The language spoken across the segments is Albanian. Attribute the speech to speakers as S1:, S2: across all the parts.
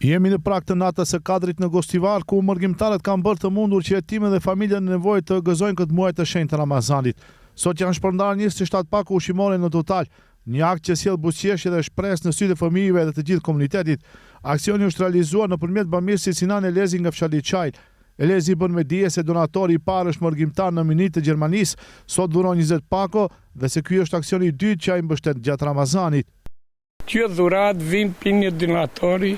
S1: Jemi në prag të natës së Kadrit në Gostivar, ku mërgjimtarët kanë bërë të mundur që jetimet dhe familjet në nevojë të gëzojnë këtë muaj të shenjtë të Ramazanit. Sot janë shpërndarë 27 pako ushqimore në total, një akt që sjell buzëqeshje dhe shpresë në sy të fëmijëve dhe të gjithë komunitetit. Aksioni është realizuar nëpërmjet bamirësit Sinan Elezi nga fshati Çajl. Elezi bën me dije se donatori i parë është mërgjimtar në Minit të Gjermanisë, sot dhuron 20 pako dhe se ky është aksioni i dytë që ai mbështet gjatë Ramazanit.
S2: Kjo dhuratë vjen për një donatori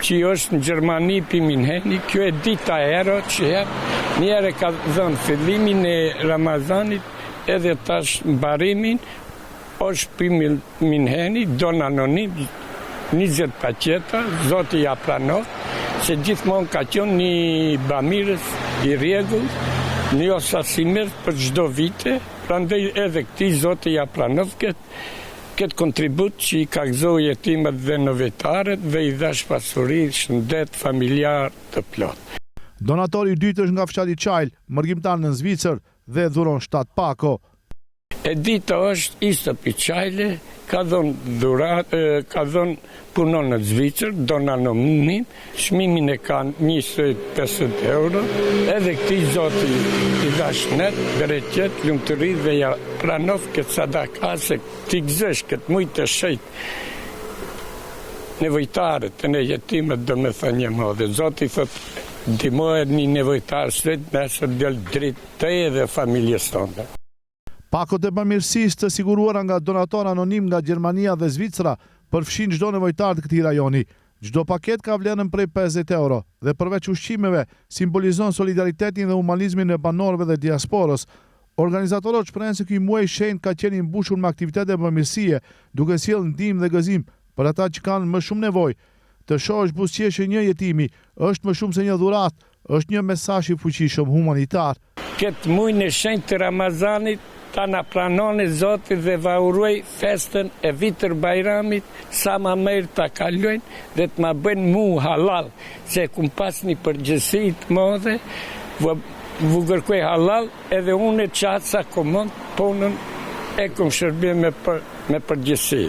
S2: që është në Gjermani për Minheni. Kjo e dita ero që njëre ka dhënë fillimin e Ramazanit edhe tash mbarimin është për Minheni, don anonim, 20 paketa, Zoti ja pranon, se gjithmonë ka qenë një bamirës i rregull, një osasimir për çdo vite, prandaj edhe këtij Zoti ja pranon këtë kontribut që i ka gëzoj jetimet dhe nëvetarët dhe i dhash pasuri, shëndet familjar të plot.
S1: Donatori i dytë është nga fshati Çajl, mërgjimtar në Zvicër dhe dhuron 7 pako.
S2: E dita është ishte për Çajle, ka dhënë punon në Zvicër, don anonim, çmimin e kanë 25 euro, edhe këtij Zoti i dhash net, bereqet, lumturi dhe ja pranov këtë sadaka se ti gëzesh këtë mujtë të shejt. Nevojtarët e në jetimet do me thënë një modhe. Zoti thot, ndihmohet një nevojtar sret, nëse del dritë të dhe familjes tonë.
S1: Pakot e bamirësisë të siguruara nga donator anonim nga Gjermania dhe Zvicra përfshin çdo nevojtar të këtij rajoni. Çdo paket ka vlerën prej 50 euro dhe përveç ushqimeve simbolizon solidaritetin dhe humanizmin e banorëve dhe diasporës. Organizatorët shprehen se ky muaj shenjtë ka qenë i mbushur me aktivitete bamirësie, duke sjellë ndihmë dhe gëzim për ata që kanë më shumë nevojë. Të shohësh buzëqeshje një jetimi është më shumë se një dhuratë, është një mesazh i fuqishëm humanitar.
S2: Këtë muaj në shenjtë të Ramazanit ta na pranon e Zoti dhe va uroj festën e vitër Bajramit sa ma mirë ta kalojnë dhe të ma bëjnë mu halal, se kum pas një përgjësi të madhe, vu kërkoj halal edhe unë e qatë sa komand punën e kum shërbim me përgjësi.